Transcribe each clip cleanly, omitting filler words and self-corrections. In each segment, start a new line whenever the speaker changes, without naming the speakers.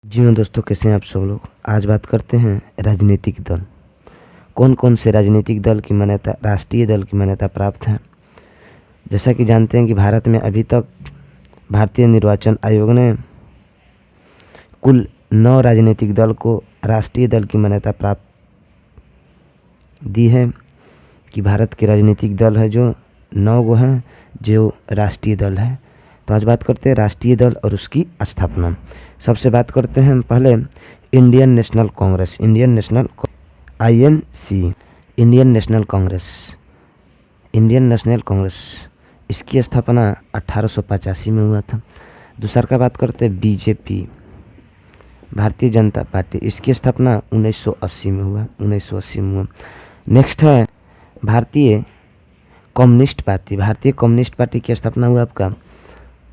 जी हाँ दोस्तों, कैसे हैं आप सब लोग। आज बात करते हैं राजनीतिक दल। कौन कौन से राजनीतिक दल की मान्यता राष्ट्रीय दल की मान्यता प्राप्त है। जैसा कि जानते हैं कि भारत में अभी तक भारतीय निर्वाचन आयोग ने कुल 9 राजनीतिक दल को राष्ट्रीय दल की मान्यता प्राप्त दी है कि भारत के राजनीतिक दल है जो 9 गो हैं जो राष्ट्रीय दल है। तो आज बात करते हैं राष्ट्रीय दल और उसकी स्थापना। सबसे बात करते हैं हम पहले Indian national Congress, INC, Indian national Congress, Indian national Congress. इसकी स्थापना 1885 में हुआ था। दूसरा का बात करते हैं बीजेपी, भारतीय जनता पार्टी। इसकी स्थापना 1980 में हुआ, 1980 में हुआ। नेक्स्ट है भारतीय कम्युनिस्ट पार्टी। भारतीय कम्युनिस्ट पार्टी की स्थापना हुआ आपका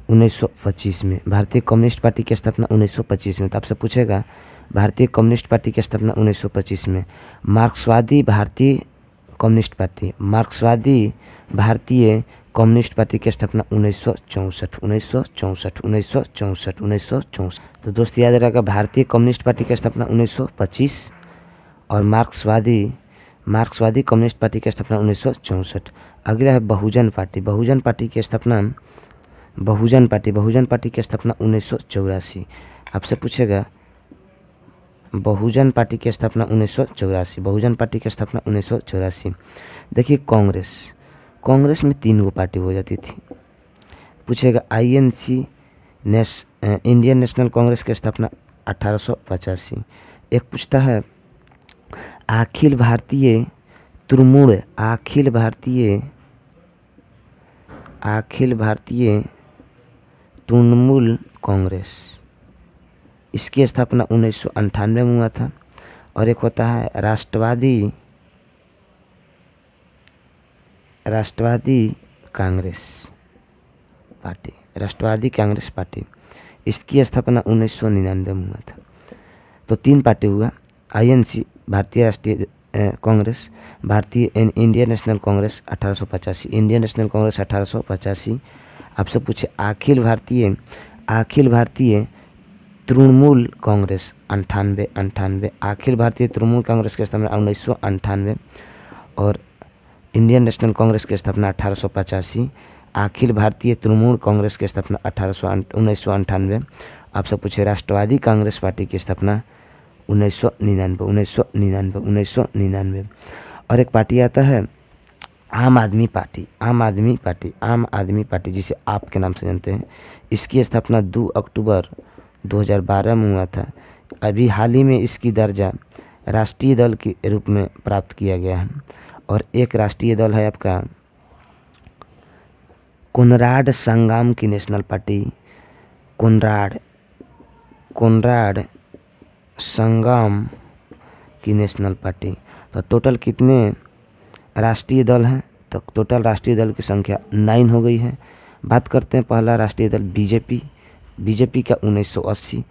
1925 में। भारतीय कम्युनिस्ट पार्टी की स्थापना 1925 में। तो आपसे पूछेगा भारतीय कम्युनिस्ट पार्टी की स्थापना 1925 में। मार्क्सवादी भारतीय कम्युनिस्ट पार्टी, मार्क्सवादी भारतीय कम्युनिस्ट पार्टी की स्थापना 1964। तो दोस्त याद रखा, भारतीय कम्युनिस्ट पार्टी की स्थापना 1925 और मार्क्सवादी कम्युनिस्ट पार्टी की स्थापना 1964। अगला है बहुजन पार्टी। बहुजन पार्टी की स्थापना 1984। आपसे पूछेगा बहुजन पार्टी की स्थापना 1984, बहुजन पार्टी की स्थापना 1984। देखिए कांग्रेस में 3 गो पार्टी हो जाती थी। पूछेगा INC इंडियन नेशनल कांग्रेस की स्थापना 1885। एक पूछता है अखिल भारतीय तृणमूल कांग्रेस। इसकी स्थापना 1998 में हुआ था। और एक होता है राष्ट्रवादी कांग्रेस पार्टी। इसकी स्थापना 1999 में हुआ था। तो 3 पार्टी हुआ, INC भारतीय राष्ट्रीय कांग्रेस, भारतीय Indian national Congress 1885, Indian national Congress 1885। आपसे पूछे अखिल भारतीय तृणमूल कांग्रेस 98। अखिल भारतीय तृणमूल कांग्रेस की स्थापना 1998 और इंडियन नेशनल कांग्रेस की स्थापना 1885। अखिल भारतीय तृणमूल कांग्रेस की स्थापना 1998। आपसे पूछे राष्ट्रवादी कांग्रेस पार्टी की स्थापना 1999। और एक पार्टी आता है आम आदमी पार्टी जिसे आप के नाम से जानते हैं। इसकी स्थापना 2 अक्टूबर 2012 में हुआ था। अभी हाल ही में इसकी दर्जा राष्ट्रीय दल के रूप में प्राप्त किया गया है। और एक राष्ट्रीय दल है आपका कोनराड संगम की नेशनल पार्टी, कोनराड संगम की नेशनल पार्टी। तो टोटल कितने राष्ट्रीय दल हैं? तो टोटल राष्ट्रीय दल की संख्या 9 हो गई है। बात करते हैं पहला राष्ट्रीय दल बीजेपी का 1980,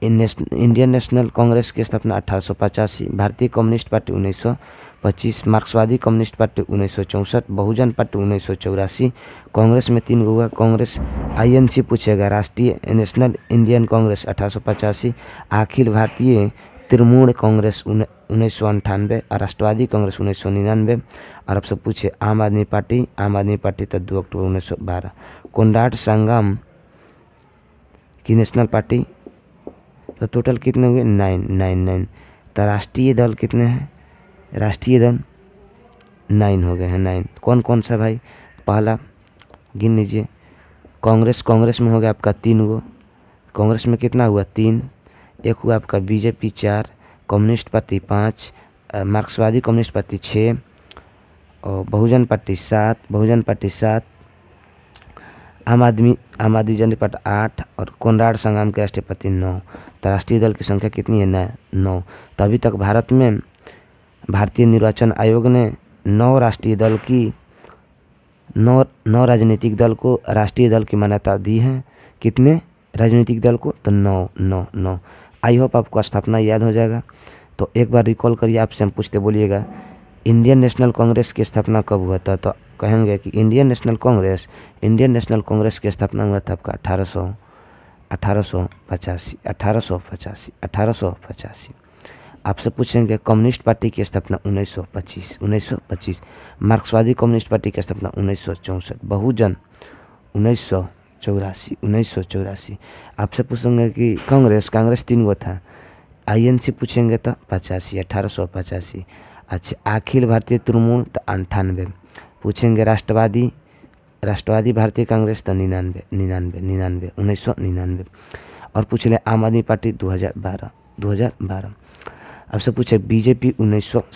इंडियन नेशनल कांग्रेस की स्थापना 1885, भारतीय कम्युनिस्ट पार्टी 1925, मार्क्सवादी कम्युनिस्ट पार्टी 1964, बहुजन पार्टी 1984। कांग्रेस में 3 हुआ, कांग्रेस INC पूछेगा, राष्ट्रीय नेशनल इंडियन कांग्रेस 1885, अखिल भारतीय तृणमूल कांग्रेस 1998 और राष्ट्रवादी कांग्रेस 1999। और आपसे पूछे आम आदमी पार्टी तो 2 अक्टूबर 1912। कोनराड संगम की नेशनल पार्टी। तो टोटल कितने हुए? 9। तो राष्ट्रीय दल कितने हैं? राष्ट्रीय दल 9 हो गए हैं, 9। कौन कौन सा भाई? पहला गिन लीजिए, कांग्रेस में हो गया आपका 3 गो। कांग्रेस में कितना हुआ? 3। एक हुआ आपका बीजेपी 4, कम्युनिस्ट पार्टी 5, मार्क्सवादी कम्युनिस्ट पार्टी 6 और बहुजन पार्टी 7, आम आदमी जनता पार्टी 8 और कोनराड संगम के राष्ट्रीय पार्टी 9। तो राष्ट्रीय दल की संख्या कितनी है? 9। तो अभी तक भारत में भारतीय निर्वाचन आयोग ने 9 राजनीतिक दल को राष्ट्रीय दल की मान्यता दी है। कितने राजनीतिक दल को? तो 9। आई होप आपको स्थापना याद हो जाएगा। तो एक बार रिकॉल करिए, आपसे हम पूछते बोलिएगा इंडियन नेशनल कांग्रेस की स्थापना कब हुआ था? तो कहेंगे कि इंडियन नेशनल कांग्रेस की स्थापना हुआ था आपका 1885, 1885, 1885। आपसे पूछेंगे कम्युनिस्ट पार्टी की स्थापना 1925, 1925। मार्क्सवादी कम्युनिस्ट पार्टी की स्थापना 1964, बहुजन 1984, 1984। आपसे पूछेंगे कि कांग्रेस 3 गो था, आईएनसी पूछेंगे तो 85, 1885। अच्छा, अखिल भारतीय तृणमूल तो 98। पूछेंगे राष्ट्रवादी भारतीय कांग्रेस तो 99, 99, 99, 1999। और पूछ ले आम आदमी पार्टी 2012, 2012। आपसे पूछे बीजेपी 1960।